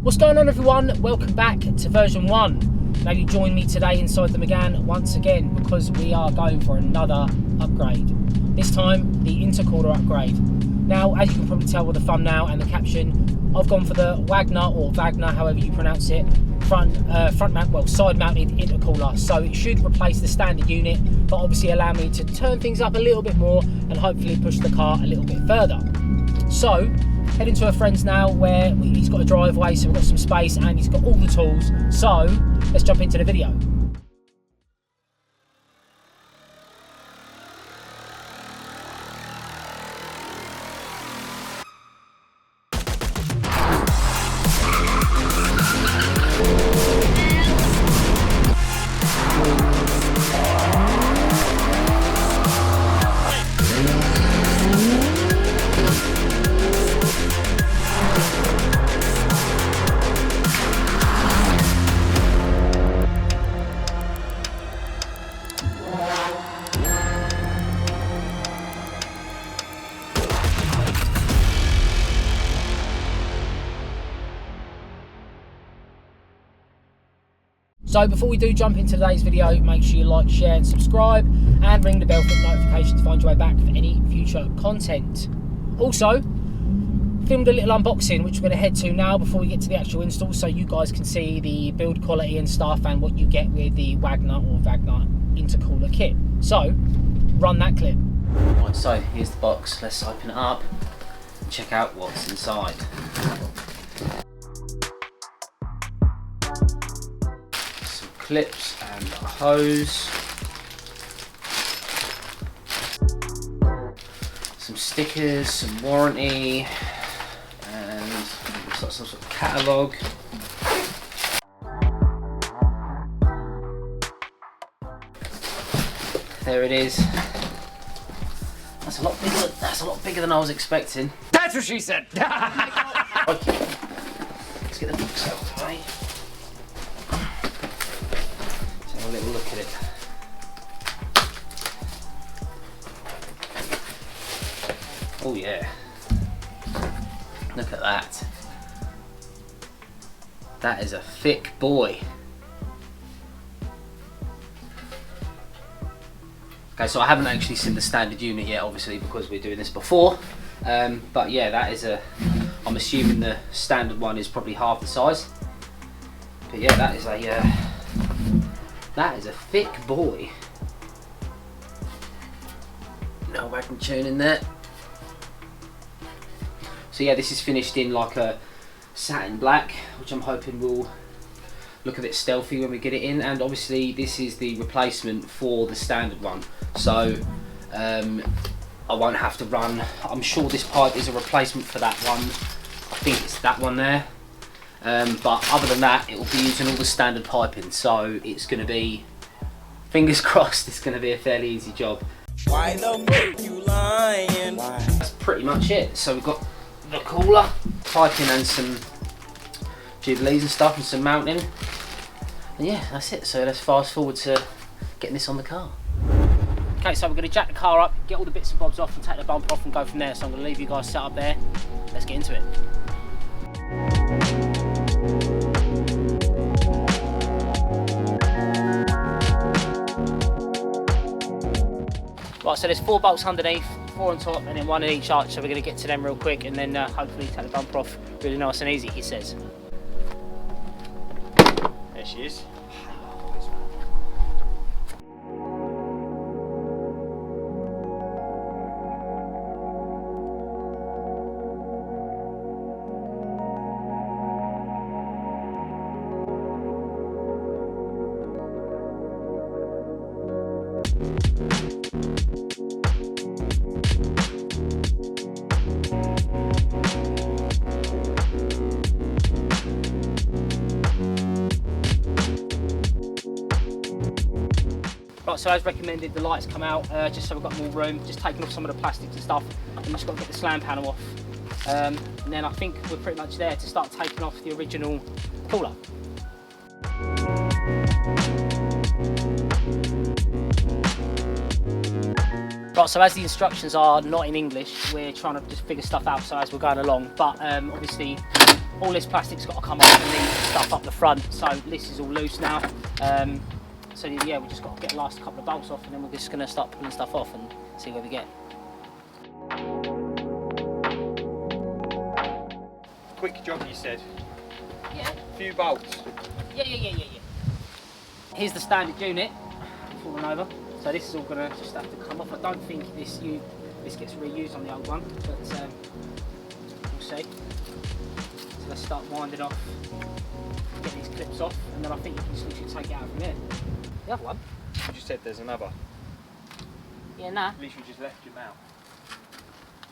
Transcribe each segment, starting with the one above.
What's going on, everyone? Welcome back to version 1. Now you join me today inside the Megane once again because we are going for another upgrade. This time the intercooler upgrade. Now, as you can probably tell with the thumbnail and the caption, I've gone for the WAGNER or Wagner, however you pronounce it, side mounted intercooler. So it should replace the standard unit, but obviously allow me to turn things up a little bit more and hopefully push the car a little bit further. So heading to a friend's now where he's got a driveway, so we've got some space and he's got all the tools. So let's jump into the video. So before we do jump into today's video, make sure you like, share and subscribe and ring the bell for notifications to find your way back for any future content. Also, filmed a little unboxing which we're going to head to now before we get to the actual install, so you guys can see the build quality and stuff and what you get with the WAGNER or Wagner intercooler kit. So, run that clip. Right, so here's the box. Let's open it up and check out what's inside. Clips and a hose, some stickers, some warranty, and some sort of catalogue. There it is. That's a lot bigger than I was expecting. That's what she said. Okay. Let's get the box out today. A little look at it. Oh yeah, look at that. That is a thick boy. Okay, so I haven't actually seen the standard unit yet, obviously, because we're doing this before, but yeah, that is I'm assuming the standard one is probably half the size, but yeah, that is a thick boy. No wagon tune in there. So yeah, this is finished in like a satin black, which I'm hoping will look a bit stealthy when we get it in. And obviously this is the replacement for the standard one. So I won't have to run. I'm sure this pipe is a replacement for that one. I think it's that one there. But other than that, it will be using all the standard piping, so it's going to be, fingers crossed, it's going to be a fairly easy job. Why the fuck you lying? That's pretty much it. So we've got the cooler, piping and some jubilees and stuff and some mounting. And yeah, that's it. So let's fast forward to getting this on the car. Okay, so we're going to jack the car up, get all the bits and bobs off and take the bumper off and go from there. So I'm going to leave you guys set up there. Let's get into it. Right, so there's 4 bolts underneath, 4 on top and then 1 in each arch, so we're going to get to them real quick and then hopefully take the bumper off really nice and easy, he says. There she is. Right, so as recommended, the lights come out just so we've got more room, just taking off some of the plastics and stuff, and just got to get the slam panel off. And then I think we're pretty much there to start taking off the original cooler. Right, so as the instructions are not in English, we're trying to just figure stuff out so as we're going along, but obviously all this plastic's got to come off and leave stuff up the front, so this is all loose now. So yeah, we just got to get the last couple of bolts off, and then we're just going to start pulling stuff off and see where we get. Quick job, you said. Yeah. Few bolts. Yeah. Here's the standard unit, falling over. So this is all going to just have to come off. I don't think this gets reused on the old one, but we'll see. So let's start winding off, get these clips off, and then I think you can just literally take it out from there. The other one? You just said there's another. Yeah, nah. At least you just left your mouth.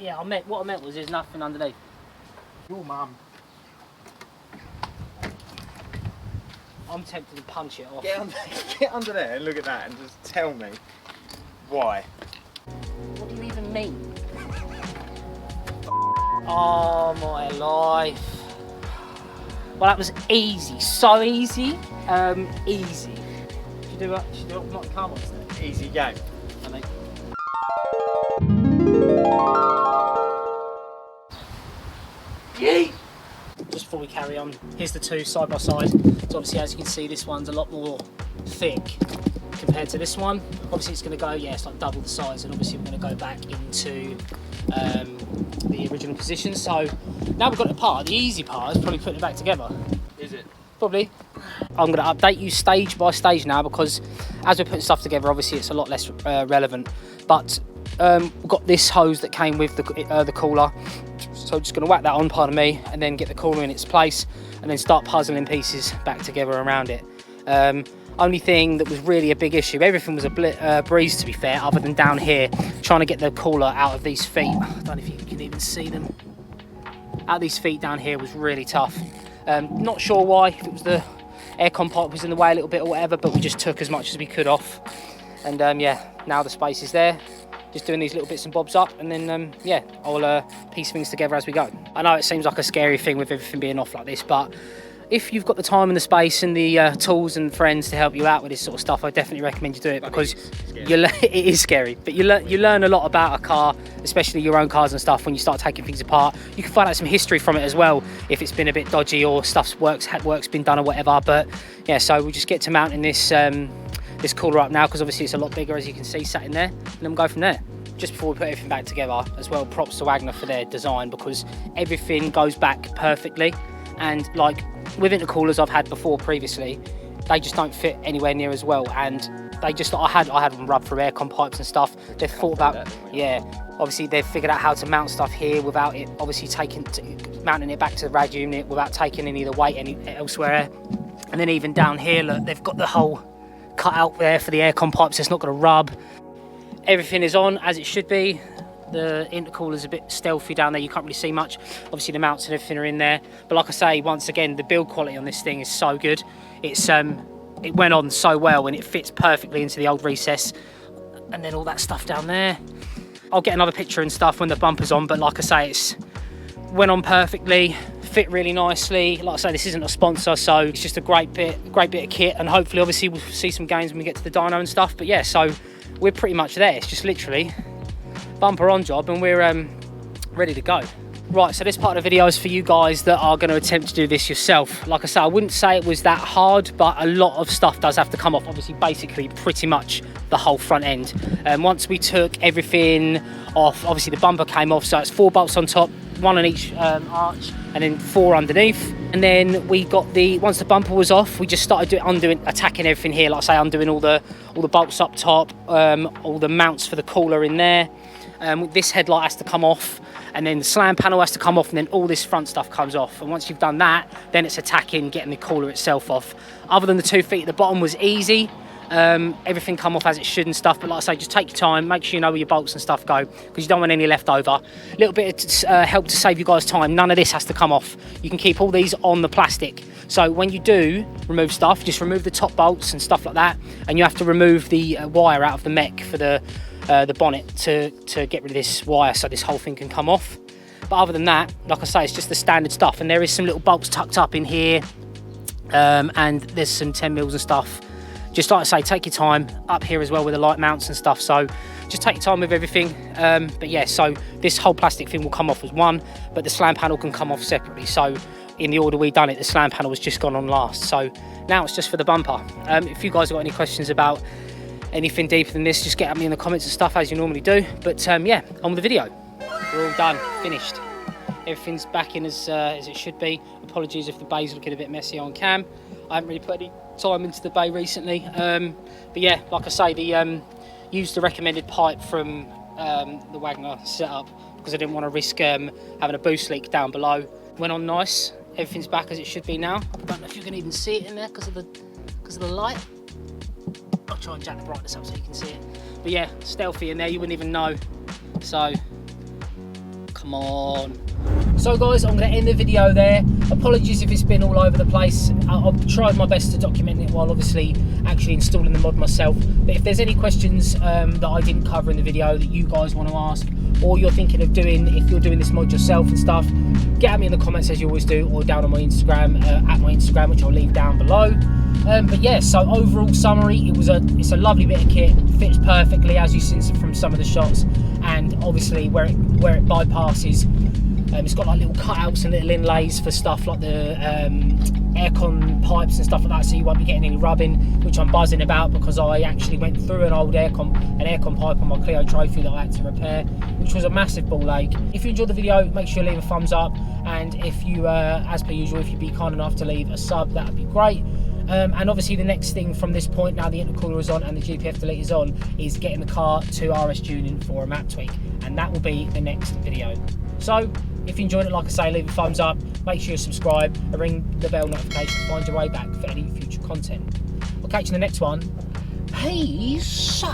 Yeah, what I meant was there's nothing underneath. Your mum. I'm tempted to punch it off. Get under there and look at that and just tell me why. What do you even mean? Oh my life. Well, that was easy, so easy. Easy. Should do it not come on there. Easy game. I mean. Yay! Just before we carry on, here's the two side by side. So obviously, as you can see, this one's a lot more thick compared to this one. Obviously, it's going to go, yeah, it's like double the size, and obviously we're going to go back into the original position. So now we've got the part. The easy part is probably putting it back together. Is it? Probably. I'm going to update you stage by stage now, because as we're putting stuff together, obviously it's a lot less relevant. But we've got this hose that came with the cooler. So just going to whack that on, pardon me, and then get the cooler in its place, and then start puzzling pieces back together around it. Only thing that was really a big issue, everything was a breeze to be fair, other than down here, trying to get the cooler out of these feet. I don't know if you can even see them. Out of these feet down here was really tough. Not sure why, if it was the aircon pipe was in the way a little bit or whatever, but we just took as much as we could off. And yeah, now the space is there. Just doing these little bits and bobs up, and then yeah, I'll piece things together as we go. I know it seems like a scary thing with everything being off like this, but if you've got the time and the space and the tools and friends to help you out with this sort of stuff, I definitely recommend you do it, because it is scary, but you learn a lot about a car, especially your own cars and stuff, when you start taking things apart. You can find out some history from it as well, if it's been a bit dodgy or work's been done or whatever. But yeah, so we just get to mounting this this cooler up now, because obviously it's a lot bigger, as you can see, sat in there, and then we'll go from there. Just before we put everything back together as well, props to WAGNER for their design, because everything goes back perfectly. And like with intercoolers I've had before previously, they just don't fit anywhere near as well, and they just, I had them rub through aircon pipes and stuff. They've thought about, yeah, obviously they've figured out how to mount stuff here without it obviously mounting it back to the rad unit without taking any of the weight elsewhere. And then even down here, look, they've got the whole cut out there for the aircon pipes, so it's not going to rub. Everything is on as it should be. The intercooler's a bit stealthy down there, you can't really see much. Obviously the mounts and everything are in there, but like I say, once again, the build quality on this thing is so good. It went on so well, and it fits perfectly into the old recess, and then all that stuff down there. I'll get another picture and stuff when the bumper's on, but like I say, it's went on perfectly, fit really nicely. Like I say, this isn't a sponsor, so it's just a great bit of kit, and hopefully obviously we'll see some gains when we get to the dyno and stuff. But yeah, so we're pretty much there. It's just literally bumper on job, and we're ready to go. Right, so this part of the video is for you guys that are going to attempt to do this yourself. Like I say, I wouldn't say it was that hard, but a lot of stuff does have to come off. Obviously, basically, pretty much the whole front end. And once we took everything off, obviously the bumper came off, so it's 4 bolts on top, 1 on each arch, and then 4 underneath. And then we got once the bumper was off, we just started attacking everything here. Like I say, undoing all the bolts up top, all the mounts for the cooler in there. This headlight has to come off, and then the slam panel has to come off, and then all this front stuff comes off. And once you've done that, then it's attacking, getting the cooler itself off. Other than the 2 feet at the bottom was easy. Everything come off as it should and stuff, but like I say, just take your time, make sure you know where your bolts and stuff go, because you don't want any left over. A little bit of help to save you guys time, none of this has to come off. You can keep all these on the plastic. So when you do remove stuff, just remove the top bolts and stuff like that, and you have to remove the wire out of the mech for the bonnet to get rid of this wire, so this whole thing can come off. But other than that, like I say, it's just the standard stuff, and there is some little bolts tucked up in here, and there's some 10mm and stuff. Just like I say, take your time up here as well with the light mounts and stuff, so just take your time with everything. But yeah, so this whole plastic thing will come off as one, but the slam panel can come off separately. So in the order we done it, the slam panel was just gone on last. So now it's just for the bumper. If you guys have got any questions about anything deeper than this, just get at me in the comments and stuff as you normally do. But yeah, on with the video. We're all done, finished. Everything's back in as it should be. Apologies if the bay's looking a bit messy on cam. I haven't really put any time into the bay recently. But yeah, like I say, used the recommended pipe from the Wagner setup because I didn't want to risk having a boost leak down below. Went on nice. Everything's back as it should be now. I don't know if you can even see it in there because of the light. I'll try and jack the brightness up so you can see it. But yeah, stealthy in there, you wouldn't even know. So, come on. So guys, I'm going to end the video there. Apologies if it's been all over the place. I've tried my best to document it while obviously actually installing the mod myself. But if there's any questions that I didn't cover in the video that you guys want to ask, or you're thinking of doing, if you're doing this mod yourself and stuff, get at me in the comments as you always do, or down on my Instagram, at my Instagram, which I'll leave down below. But yeah, so overall summary, it's a lovely bit of kit, fits perfectly as you've seen from some of the shots, and obviously where it bypasses, it's got like little cutouts and little inlays for stuff like the aircon pipes and stuff like that, so you won't be getting any rubbing, which I'm buzzing about because I actually went through an old aircon pipe on my Clio Trophy that I had to repair, which was a massive ball ache. If you enjoyed the video, make sure you leave a thumbs up, and if you, as per usual, if you'd be kind enough to leave a sub, that would be great. And obviously the next thing from this point, now the intercooler is on and the GPF delete is on, is getting the car to RStuning for a map tweak, and that will be the next video. So if you enjoyed it, like I say, leave a thumbs up, make sure you subscribe and ring the bell notification to find your way back for any future content. I'll catch you in the next one. Peace.